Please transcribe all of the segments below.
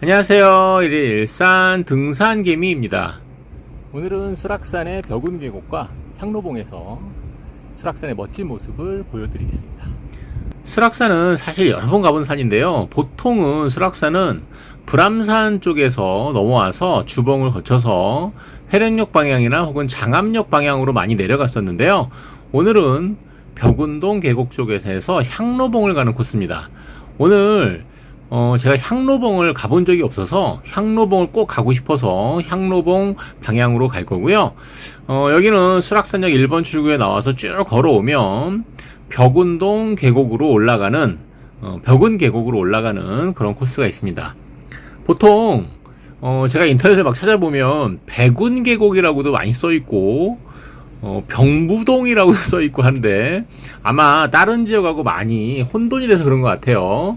안녕하세요. 일산 등산개미입니다. 오늘은 수락산의 벽운 계곡과 향로봉에서 수락산의 멋진 모습을 보여드리겠습니다. 수락산은 사실 여러 번 가본 산인데요. 보통은 수락산은 불암산 쪽에서 넘어와서 주봉을 거쳐서 회령역 방향이나 혹은 장암역 방향으로 많이 내려갔었는데요. 오늘은 벽운동 계곡 쪽에서 향로봉을 가는 코스입니다. 오늘 제가 향로봉을 가본 적이 없어서 향로봉을 꼭 가고 싶어서 향로봉 방향으로 갈 거고요. 여기는 수락산역 1번 출구에 나와서 쭉 걸어오면 벽운동 계곡으로 올라가는 벽운 계곡으로 올라가는 그런 코스가 있습니다. 보통 제가 인터넷에 막 찾아보면 백운 계곡이라고도 많이 써있고 병부동이라고 써있고 하는데 아마 다른 지역하고 많이 혼돈이 돼서 그런 것 같아요.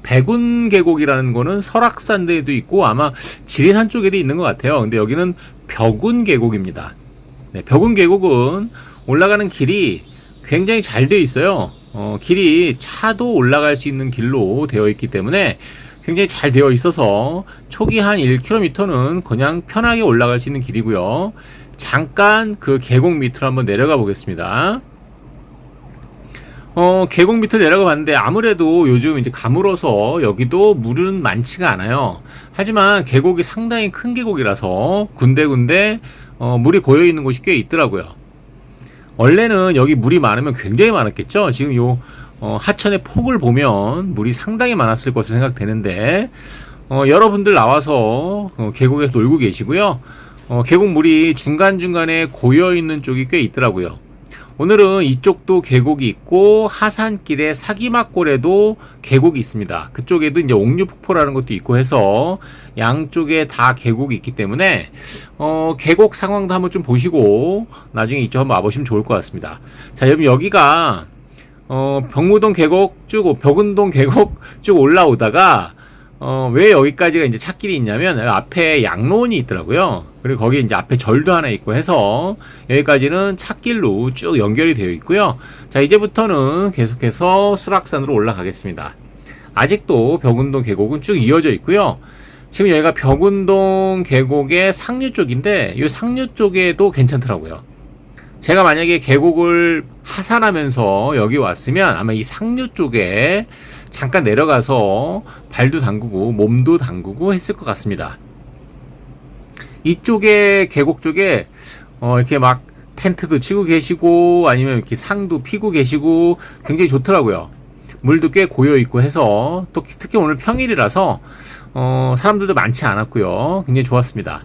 백운 계곡이라는 거는 설악산대에도 있고 아마 지리산 쪽에도 있는 것 같아요. 근데 여기는 벽운 계곡입니다. 네, 벽운 계곡은 올라가는 길이 굉장히 잘 되어 있어요. 길이 차도 올라갈 수 있는 길로 되어 있기 때문에 굉장히 잘 되어 있어서 초기 한 1km는 그냥 편하게 올라갈 수 있는 길이고요. 잠깐 그 계곡 밑으로 한번 내려가 보겠습니다. 계곡 밑으로 내려가 봤는데 아무래도 요즘 이제 가물어서 여기도 물은 많지가 않아요. 하지만 계곡이 상당히 큰 계곡이라서 군데군데 물이 고여 있는 곳이 꽤 있더라고요. 원래는 여기 물이 많으면 굉장히 많았겠죠. 지금 요 하천의 폭을 보면 물이 상당히 많았을 것으로 생각되는데 여러분들 나와서 계곡에서 놀고 계시고요. 계곡 물이 중간중간에 고여 있는 쪽이 꽤 있더라고요. 오늘은 이쪽도 계곡이 있고 하산길에 사기막골에도 계곡이 있습니다. 그쪽에도 이제 옥류폭포라는 것도 있고 해서 양쪽에 다 계곡이 있기 때문에 계곡 상황도 한번 좀 보시고 나중에 이쪽 한번 와보시면 좋을 것 같습니다. 자, 여러분 여기가 병무동 계곡 쭉 벽운동 계곡 쭉 올라오다가 왜 여기까지가 이제 찾길이 있냐면 앞에 양로원이 있더라고요. 그리고 거기 이제 앞에 절도 하나 있고 해서 여기까지는 찾길로 쭉 연결이 되어 있고요. 자, 이제부터는 계속해서 수락산으로 올라가겠습니다. 아직도 벽운동 계곡은 쭉 이어져 있고요. 지금 여기가 벽운동 계곡의 상류 쪽인데 이 상류 쪽에도 괜찮더라고요. 제가 만약에 계곡을 하산하면서 여기 왔으면 아마 이 상류 쪽에 잠깐 내려가서 발도 담그고 몸도 담그고 했을 것 같습니다. 이쪽에 계곡 쪽에 이렇게 막 텐트도 치고 계시고 아니면 이렇게 상도 피고 계시고 굉장히 좋더라고요. 물도 꽤 고여 있고 해서 또 특히 오늘 평일이라서 사람들도 많지 않았고요. 굉장히 좋았습니다.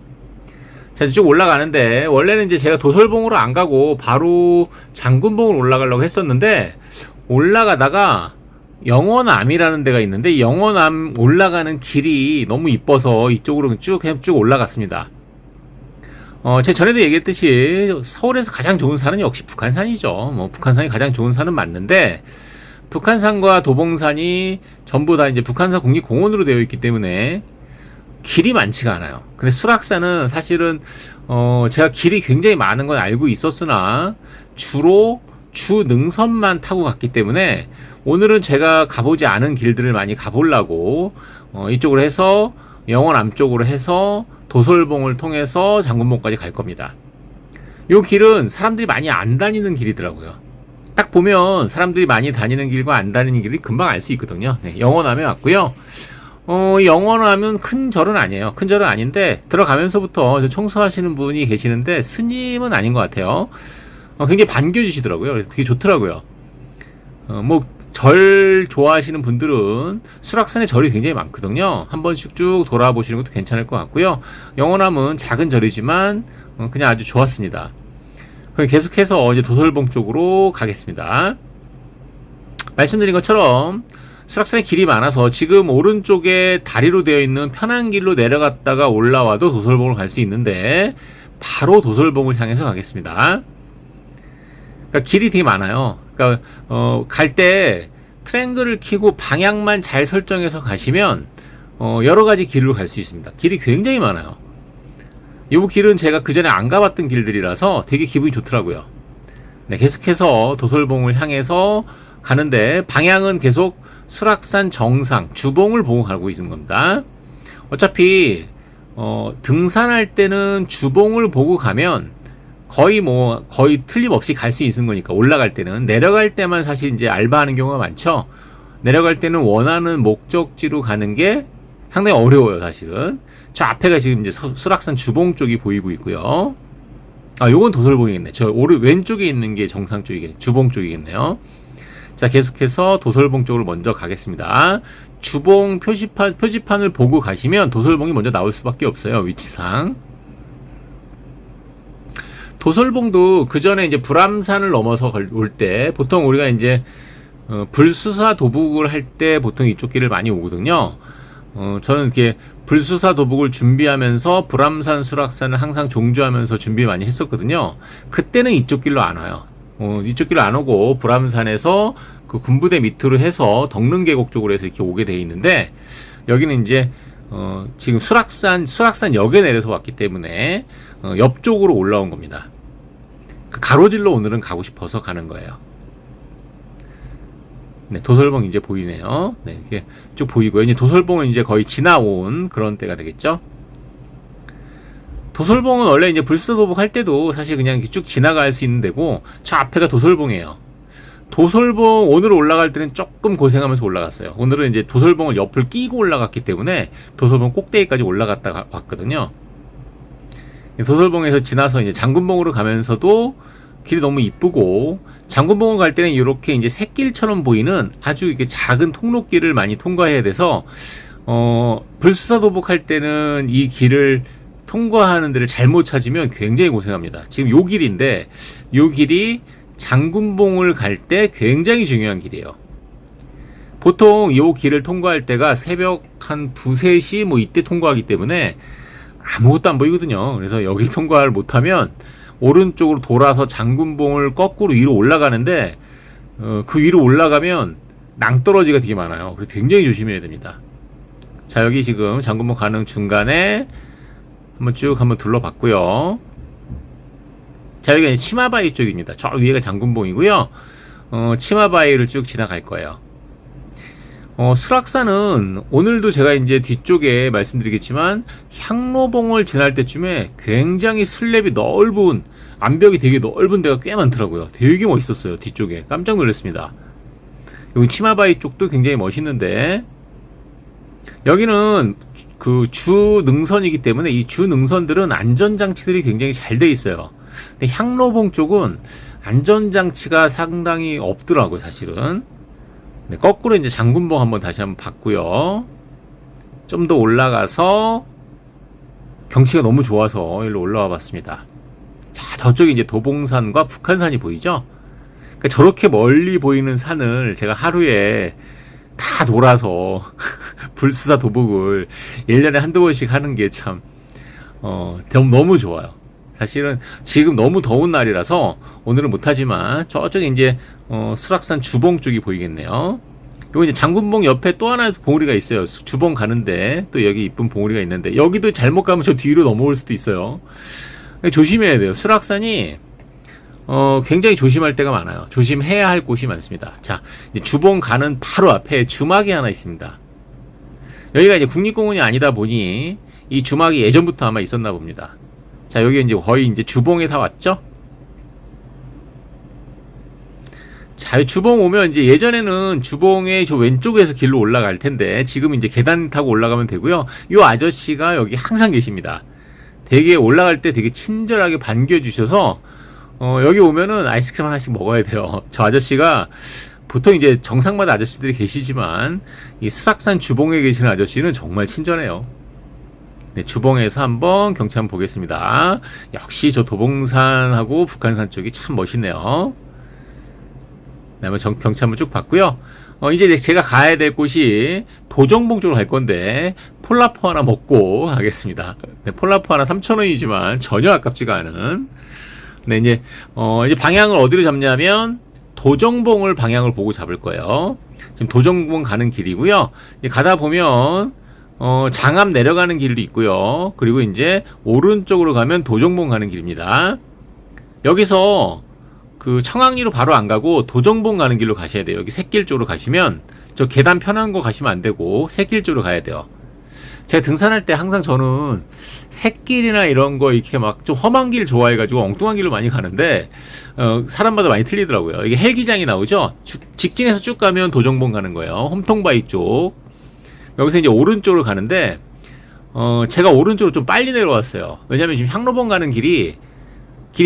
자, 쭉 올라가는데 원래는 이제 제가 도설봉으로 안 가고 바로 장군봉으로 올라가려고 했었는데 올라가다가 영원암이라는 데가 있는데 영원암 올라가는 길이 너무 이뻐서 이쪽으로 쭉 올라갔습니다. 제가 전에도 얘기했듯이 서울에서 가장 좋은 산은 역시 북한산이죠. 북한산이 가장 좋은 산은 맞는데 북한산과 도봉산이 전부 다 이제 북한산 국립공원으로 되어 있기 때문에 길이 많지가 않아요. 근데 수락산은 사실은 제가 길이 굉장히 많은 건 알고 있었으나 주로 주 능선만 타고 갔기 때문에 오늘은 제가 가보지 않은 길들을 많이 가보려고 이쪽으로 해서 영원암 쪽으로 해서 도솔봉을 통해서 장군봉까지 갈 겁니다. 이 길은 사람들이 많이 안 다니는 길이더라고요. 딱 보면 사람들이 많이 다니는 길과 안 다니는 길이 금방 알 수 있거든요. 네, 영원암에 왔고요. 영원암은 큰 절은 아니에요. 큰 절은 아닌데 들어가면서부터 청소하시는 분이 계시는데 스님은 아닌 것 같아요. 굉장히 반겨주시더라고요. 그래서 되게 좋더라고요. 절 좋아하시는 분들은 수락산에 절이 굉장히 많거든요. 한 번씩 쭉 돌아보시는 것도 괜찮을 것 같고요. 영원암은 작은 절이지만 그냥 아주 좋았습니다. 그럼 계속해서 이제 도설봉 쪽으로 가겠습니다. 말씀드린 것처럼 수락산에 길이 많아서 지금 오른쪽에 다리로 되어 있는 편한 길로 내려갔다가 올라와도 도설봉을 갈 수 있는데 바로 도설봉을 향해서 가겠습니다. 그러니까 길이 되게 많아요. 그러니까 갈 때 트랭글을 켜고 방향만 잘 설정해서 가시면 여러 가지 길로 갈 수 있습니다. 길이 굉장히 많아요. 이 길은 제가 그전에 안 가봤던 길들이라서 되게 기분이 좋더라고요. 네, 계속해서 도솔봉을 향해서 가는데 방향은 계속 수락산 정상 주봉을 보고 가고 있는 겁니다. 어차피 등산할 때는 주봉을 보고 가면 거의 틀림없이 갈 수 있는 거니까. 올라갈 때는. 내려갈 때만 사실 이제 알바하는 경우가 많죠. 내려갈 때는 원하는 목적지로 가는 게 상당히 어려워요, 사실은. 저 앞에가 지금 이제 수락산 주봉 쪽이 보이고 있고요. 요건 도설봉이겠네. 저 왼쪽에 있는 게 정상 쪽이겠네. 주봉 쪽이겠네요. 자, 계속해서 도설봉 쪽으로 먼저 가겠습니다. 주봉 표지판을 보고 가시면 도설봉이 먼저 나올 수밖에 없어요, 위치상. 도설봉도 그 전에 이제 불암산을 넘어서 올 때, 보통 우리가 이제, 불수사 도북을 할 때 보통 이쪽 길을 많이 오거든요. 저는 이렇게 불수사 도북을 준비하면서 불암산 수락산을 항상 종주하면서 준비 많이 했었거든요. 그때는 이쪽 길로 안 와요. 이쪽 길로 안 오고 불암산에서 그 군부대 밑으로 해서 덕릉계곡 쪽으로 해서 이렇게 오게 돼 있는데, 여기는 이제 지금 수락산역에 내려서 왔기 때문에 옆쪽으로 올라온 겁니다. 그 가로질러 오늘은 가고 싶어서 가는 거예요. 네, 도설봉 이제 보이네요. 네, 이렇게 쭉 보이고요. 이제 도설봉은 이제 거의 지나온 그런 때가 되겠죠. 도설봉은 원래 이제 불사도복 할 때도 사실 그냥 쭉 지나갈 수 있는 데고, 저 앞에가 도설봉이에요. 도설봉 오늘 올라갈 때는 조금 고생하면서 올라갔어요. 오늘은 이제 도설봉을 옆을 끼고 올라갔기 때문에 도설봉 꼭대기까지 올라갔다 왔거든요. 도설봉에서 지나서 이제 장군봉으로 가면서도 길이 너무 이쁘고, 장군봉을 갈 때는 이렇게 이제 샛길처럼 보이는 아주 이렇게 작은 통로길을 많이 통과해야 돼서, 불수사도복 할 때는 이 길을 통과하는 데를 잘못 찾으면 굉장히 고생합니다. 지금 요 길인데, 요 길이 장군봉을 갈 때 굉장히 중요한 길이에요. 보통 요 길을 통과할 때가 새벽 한 2, 3시 뭐 이때 통과하기 때문에 아무것도 안 보이거든요. 그래서 여기 통과를 못하면 오른쪽으로 돌아서 장군봉을 거꾸로 위로 올라가는데, 그 위로 올라가면 낭떠러지가 되게 많아요. 그래서 굉장히 조심해야 됩니다. 자, 여기 지금 장군봉 가는 중간에 한번 둘러봤고요. 자, 여기가 치마바위 쪽입니다. 저 위에가 장군봉이고요. 치마바위를 쭉 지나갈 거예요. 수락산은 오늘도 제가 이제 뒤쪽에 말씀드리겠지만, 향로봉을 지날 때쯤에 굉장히 슬랩이 넓은, 암벽이 되게 넓은 데가 꽤 많더라고요. 되게 멋있었어요, 뒤쪽에. 깜짝 놀랐습니다. 여기 치마바위 쪽도 굉장히 멋있는데, 여기는 그 주 능선이기 때문에 이 주 능선들은 안전장치들이 굉장히 잘 돼 있어요. 근데 향로봉 쪽은 안전장치가 상당히 없더라고요, 사실은. 네, 거꾸로 이제 장군봉 다시 한번 봤고요. 좀 더 올라가서 경치가 너무 좋아서 일로 올라와 봤습니다. 자, 저쪽에 이제 도봉산과 북한산이 보이죠? 그러니까 저렇게 멀리 보이는 산을 제가 하루에 다 돌아서 불수사 도복을 1년에 한두 번씩 하는 게 참 너무 좋아요. 사실은 지금 너무 더운 날이라서 오늘은 못하지만 저쪽에 이제 수락산 주봉 쪽이 보이겠네요. 요거 이제 장군봉 옆에 또 하나의 봉우리가 있어요. 주봉 가는데 또 여기 이쁜 봉우리가 있는데, 여기도 잘못 가면 저 뒤로 넘어올 수도 있어요. 조심해야 돼요. 수락산이 굉장히 조심할 때가 많아요. 조심해야 할 곳이 많습니다. 자, 이제 주봉 가는 바로 앞에 주막이 하나 있습니다. 여기가 이제 국립공원이 아니다 보니 이 주막이 예전부터 아마 있었나 봅니다. 자, 여기 이제 거의 이제 주봉에 다 왔죠? 자, 주봉 오면 이제 예전에는 주봉의 저 왼쪽에서 길로 올라갈 텐데, 지금 이제 계단 타고 올라가면 되고요. 요 아저씨가 여기 항상 계십니다. 되게 올라갈 때 되게 친절하게 반겨주셔서, 여기 오면은 아이스크림 하나씩 먹어야 돼요. 저 아저씨가 보통 이제 정상마다 아저씨들이 계시지만, 이 수락산 주봉에 계시는 아저씨는 정말 친절해요. 네, 주봉에서 한번 경치 한번 보겠습니다. 역시 저 도봉산하고 북한산 쪽이 참 멋있네요. 네, 한번 경치 한번 쭉 봤고요. 이제 제가 가야 될 곳이 도정봉 쪽으로 갈 건데, 폴라포 하나 먹고 가겠습니다. 네, 폴라포 하나 3,000원이지만 전혀 아깝지가 않은. 네, 이제 방향을 어디로 잡냐면, 도정봉을 방향을 보고 잡을 거예요. 지금 도정봉 가는 길이고요. 가다 보면, 장암 내려가는 길도 있고요. 그리고 이제 오른쪽으로 가면 도정봉 가는 길입니다. 여기서 그 청학리로 바로 안 가고 도정봉 가는 길로 가셔야 돼요. 여기 샛길 쪽으로 가시면, 저 계단 편한 거 가시면 안 되고 샛길 쪽으로 가야 돼요. 제가 등산할 때 항상 저는 샛길이나 이런 거 이렇게 막 좀 험한 길 좋아해가지고 엉뚱한 길로 많이 가는데, 사람마다 많이 틀리더라고요. 이게 헬기장이 나오죠? 직진해서 쭉 가면 도정봉 가는 거예요. 홈통바위 쪽. 여기서 이제 오른쪽으로 가는데, 제가 오른쪽으로 좀 빨리 내려왔어요. 왜냐면 지금 향로봉 가는 길이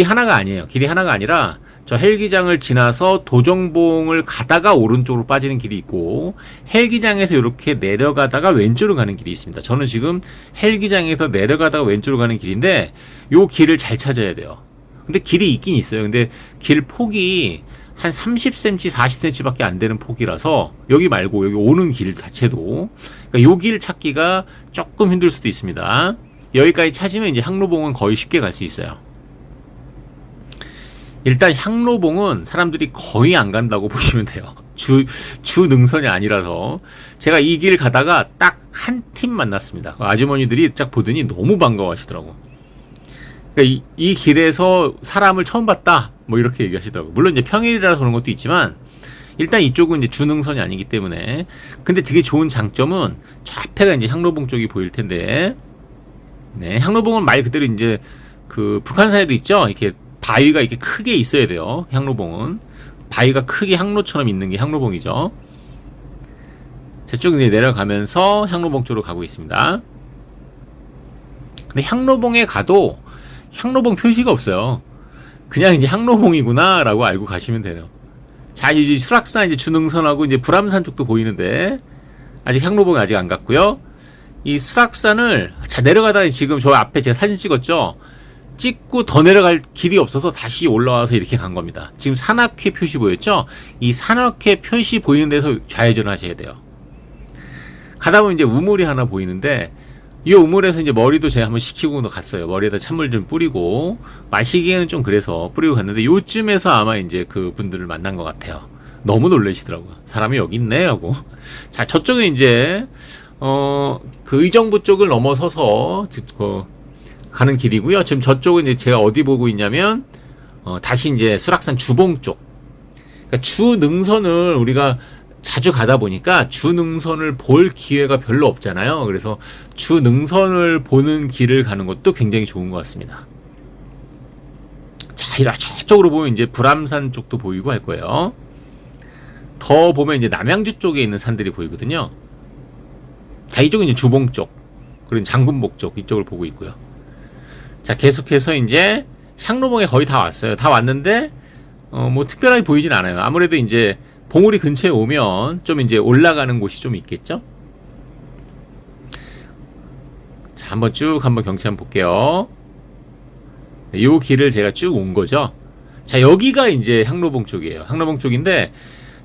하나가 아니에요. 길이 하나가 아니라, 저 헬기장을 지나서 도정봉을 가다가 오른쪽으로 빠지는 길이 있고, 헬기장에서 이렇게 내려가다가 왼쪽으로 가는 길이 있습니다. 저는 지금 헬기장에서 내려가다가 왼쪽으로 가는 길인데, 요 길을 잘 찾아야 돼요. 근데 길이 있긴 있어요. 근데 길 폭이 한 30cm, 40cm 밖에 안 되는 폭이라서, 여기 말고 여기 오는 길 자체도, 그러니까 요 길 찾기가 조금 힘들 수도 있습니다. 여기까지 찾으면 이제 향로봉은 거의 쉽게 갈 수 있어요. 일단 향로봉은 사람들이 거의 안 간다고 보시면 돼요. 주 능선이 아니라서. 제가 이 길 가다가 딱 한 팀 만났습니다. 아주머니들이 딱 보더니 너무 반가워하시더라고. 그러니까 이 길에서 사람을 처음 봤다, 뭐 이렇게 얘기하시더라고. 물론 이제 평일이라서 그런 것도 있지만, 일단 이쪽은 이제 주능선이 아니기 때문에. 근데 되게 좋은 장점은 좌패가 이제 향로봉 쪽이 보일 텐데, 네, 향로봉은 말 그대로 이제 그 북한산에도 있죠. 이렇게 바위가 이렇게 크게 있어야 돼요. 향로봉은 바위가 크게 향로처럼 있는 게 향로봉이죠. 저쪽 이제 내려가면서 향로봉 쪽으로 가고 있습니다. 근데 향로봉에 가도 향로봉 표시가 없어요. 그냥 이제 향로봉이구나 라고 알고 가시면 돼요. 자, 이제 수락산 이제 주능선하고 이제 불암산 쪽도 보이는데, 아직 향로봉이 아직 안 갔고요. 이 수락산을 자 내려가다가 지금 저 앞에 제가 사진 찍었죠. 찍고 더 내려갈 길이 없어서 다시 올라와서 이렇게 간 겁니다. 지금 산악회 표시 보였죠? 이 산악회 표시 보이는 데서 좌회전을 하셔야 돼요. 가다 보면 이제 우물이 하나 보이는데, 이 우물에서 이제 머리도 제가 한번 식히고 갔어요. 머리에다 찬물 좀 뿌리고, 마시기에는 좀 그래서 뿌리고 갔는데, 요쯤에서 아마 이제 그 분들을 만난 것 같아요. 너무 놀라시더라고요. 사람이 여기 있네 하고. 자, 저쪽에 이제 그 의정부 쪽을 넘어서서 가는 길이고요. 지금 저쪽은 이제 제가 어디 보고 있냐면, 다시 이제 수락산 주봉 쪽. 그러니까 주능선을 우리가 자주 가다 보니까 주능선을 볼 기회가 별로 없잖아요. 그래서 주능선을 보는 길을 가는 것도 굉장히 좋은 것 같습니다. 자, 저쪽으로 보면 이제 불암산 쪽도 보이고 할 거예요. 더 보면 이제 남양주 쪽에 있는 산들이 보이거든요. 자, 이쪽은 이제 주봉 쪽, 그리고 장군복 쪽 이쪽을 보고 있고요. 자, 계속해서 이제 향로봉에 거의 다 왔어요. 다 왔는데 뭐 특별하게 보이진 않아요. 아무래도 이제 봉우리 근처에 오면 좀 이제 올라가는 곳이 좀 있겠죠. 자, 한번 경치 한번 볼게요. 요 길을 제가 쭉 온 거죠. 자, 여기가 이제 향로봉 쪽이에요. 향로봉 쪽인데,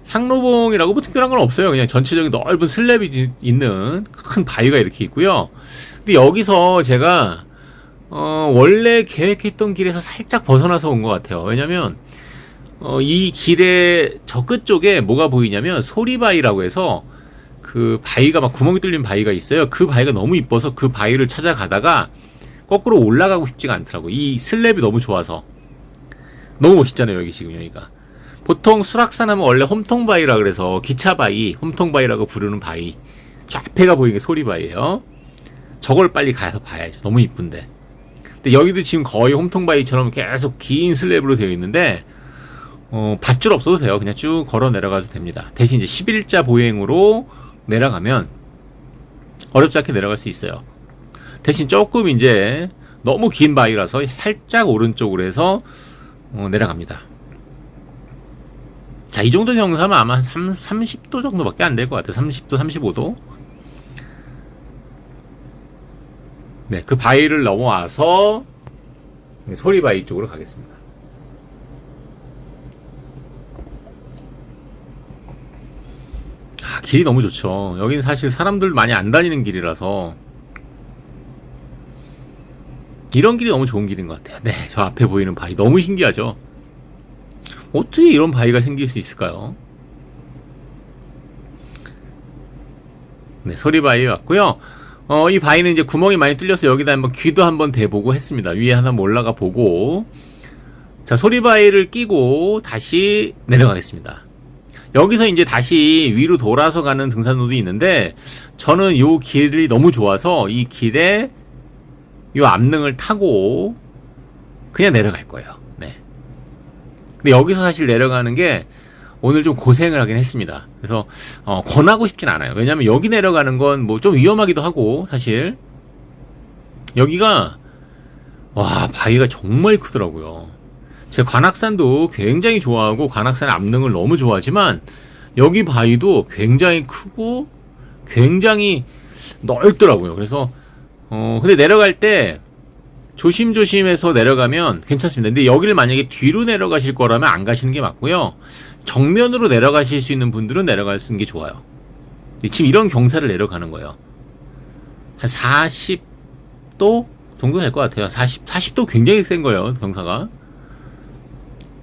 향로봉이라고 뭐 특별한 건 없어요. 그냥 전체적인 넓은 슬랩이 있는 큰 바위가 이렇게 있고요. 근데 여기서 제가 원래 계획했던 길에서 살짝 벗어나서 온 것 같아요. 왜냐면 이 길의 저 끝쪽에 뭐가 보이냐면 소리바위라고 해서, 그 바위가 막 구멍이 뚫린 바위가 있어요. 그 바위가 너무 이뻐서 그 바위를 찾아가다가 거꾸로 올라가고 싶지가 않더라고. 이 슬랩이 너무 좋아서. 너무 멋있잖아요. 여기 지금 여기가 보통 수락산 하면 원래 홈통바위라 그래서 기차바위, 홈통바위라고 부르는 바위, 좌패가 보이는 게 소리바위예요. 저걸 빨리 가서 봐야죠. 너무 이쁜데. 근데 여기도 지금 거의 홈통바위처럼 계속 긴 슬랩으로 되어 있는데, 밧줄 없어도 돼요. 그냥 쭉 걸어 내려가도 됩니다. 대신 이제 11자 보행으로 내려가면 어렵지 않게 내려갈 수 있어요. 대신 조금 이제 너무 긴 바위라서 살짝 오른쪽으로 해서 내려갑니다. 자, 이 정도 경사면 아마 30도 정도밖에 안 될 것 같아요. 30도, 35도. 네, 그 바위를 넘어와서 소리바위 쪽으로 가겠습니다. 아, 길이 너무 좋죠. 여기는 사실 사람들 많이 안 다니는 길이라서 이런 길이 너무 좋은 길인 것 같아요. 네, 저 앞에 보이는 바위 너무 신기하죠. 어떻게 이런 바위가 생길 수 있을까요? 네, 소리바위 왔고요. 이 바위는 이제 구멍이 많이 뚫려서 여기다 한번 귀도 한번 대보고 했습니다. 위에 하나 올라가 보고. 자, 소리바위를 끼고 다시 내려가겠습니다. 여기서 이제 다시 위로 돌아서 가는 등산로도 있는데 저는 요 길이 너무 좋아서 이 길에 요 암릉을 타고 그냥 내려갈 거예요. 네. 근데 여기서 사실 내려가는 게 오늘 좀 고생을 하긴 했습니다. 그래서 권하고 싶진 않아요. 왜냐면 여기 내려가는 건 뭐 좀 위험하기도 하고 사실 여기가 와 바위가 정말 크더라고요. 제가 관악산도 굉장히 좋아하고 관악산 암릉을 너무 좋아하지만 여기 바위도 굉장히 크고 굉장히 넓더라고요. 그래서 근데 내려갈 때 조심조심해서 내려가면 괜찮습니다. 근데 여기를 만약에 뒤로 내려가실 거라면 안 가시는 게 맞고요. 정면으로 내려가실 수 있는 분들은 내려가시는 게 좋아요. 지금 이런 경사를 내려가는 거예요. 한 40도 정도 될 것 같아요. 40도 굉장히 센 거예요, 경사가.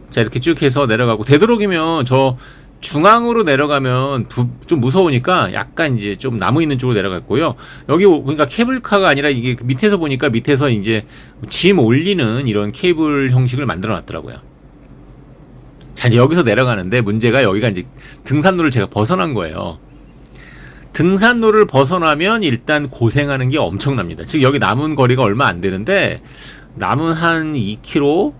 자, 이렇게 쭉 해서 내려가고, 되도록이면 저 중앙으로 내려가면 좀 무서우니까 약간 이제 좀 나무 있는 쪽으로 내려갔고요. 여기 보니까 케이블카가 아니라 이게 밑에서 보니까 밑에서 이제 짐 올리는 이런 케이블 형식을 만들어 놨더라고요. 자, 이제 여기서 내려가는데 문제가 여기가 이제 등산로를 제가 벗어난 거예요. 등산로를 벗어나면 일단 고생하는 게 엄청납니다. 즉 여기 남은 거리가 얼마 안 되는데 남은 한 2km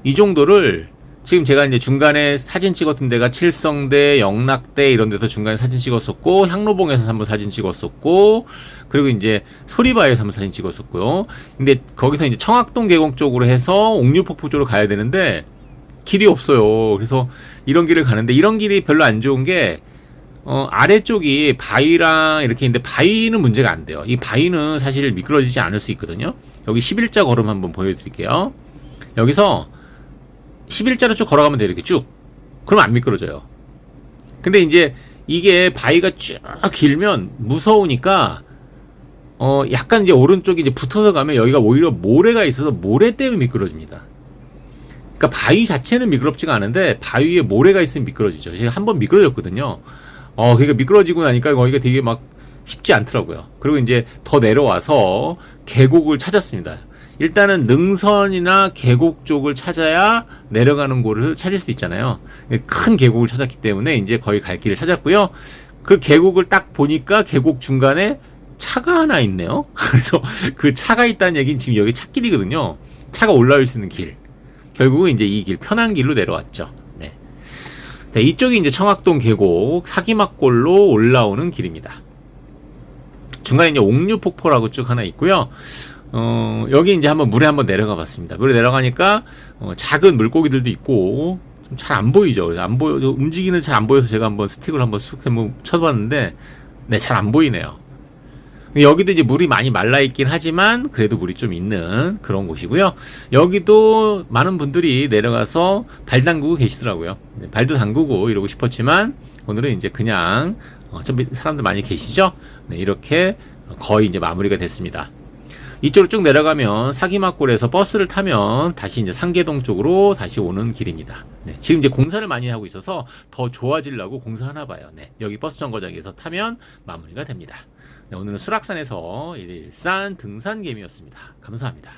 이 정도를 지금 제가 이제 중간에 사진 찍었던 데가 칠성대, 영락대 이런 데서 중간에 사진 찍었었고 향로봉에서 한번 사진 찍었었고 그리고 이제 소리바에서 한번 사진 찍었었고요. 근데 거기서 이제 청학동 계곡 쪽으로 해서 옥류폭포 쪽으로 가야 되는데 길이 없어요. 그래서 이런 길을 가는데 이런 길이 별로 안 좋은 게 아래쪽이 바위랑 이렇게 있는데 바위는 문제가 안 돼요. 이 바위는 사실 미끄러지지 않을 수 있거든요. 여기 11자 걸음 한번 보여드릴게요. 여기서 11자로 쭉 걸어가면 돼요. 이렇게 쭉. 그러면 안 미끄러져요. 근데 이제 이게 바위가 쭉 길면 무서우니까 약간 이제 오른쪽에 이제 붙어서 가면 여기가 오히려 모래가 있어서 모래 때문에 미끄러집니다. 그러니까 바위 자체는 미끄럽지가 않은데 바위에 모래가 있으면 미끄러지죠. 제가 한번 미끄러졌거든요. 그러니까 미끄러지고 나니까 거기가 되게 막 쉽지 않더라고요. 그리고 이제 더 내려와서 계곡을 찾았습니다. 일단은 능선이나 계곡 쪽을 찾아야 내려가는 곳을 찾을 수 있잖아요. 큰 계곡을 찾았기 때문에 이제 거의 갈 길을 찾았고요. 그 계곡을 딱 보니까 계곡 중간에 차가 하나 있네요. 그래서 그 차가 있다는 얘기는 지금 여기 찻길이거든요. 차가 올라올 수 있는 길. 결국은 이제 이 길, 편한 길로 내려왔죠. 네. 자, 이쪽이 이제 청학동 계곡, 사기막골로 올라오는 길입니다. 중간에 이제 옥류폭포라고 쭉 하나 있고요. 여기 이제 한번 물에 한번 내려가 봤습니다. 물에 내려가니까, 작은 물고기들도 있고, 좀 잘 안 보이죠. 안 보여, 움직이는 잘 안 보여서 제가 한번 스틱을 한번 쑥 한번 쳐봤는데, 네, 잘 안 보이네요. 여기도 이제 물이 많이 말라있긴 하지만 그래도 물이 좀 있는 그런 곳이고요. 여기도 많은 분들이 내려가서 발 담그고 계시더라고요. 발도 담그고 이러고 싶었지만 오늘은 이제 그냥 어차피 사람들 많이 계시죠. 네, 이렇게 거의 이제 마무리가 됐습니다. 이쪽으로 쭉 내려가면 사기막골에서 버스를 타면 다시 이제 상계동 쪽으로 다시 오는 길입니다. 네, 지금 이제 공사를 많이 하고 있어서 더 좋아지려고 공사하나 봐요. 네, 여기 버스 정거장에서 타면 마무리가 됩니다. 네, 오늘은 수락산에서 일산 등산개미였습니다. 감사합니다.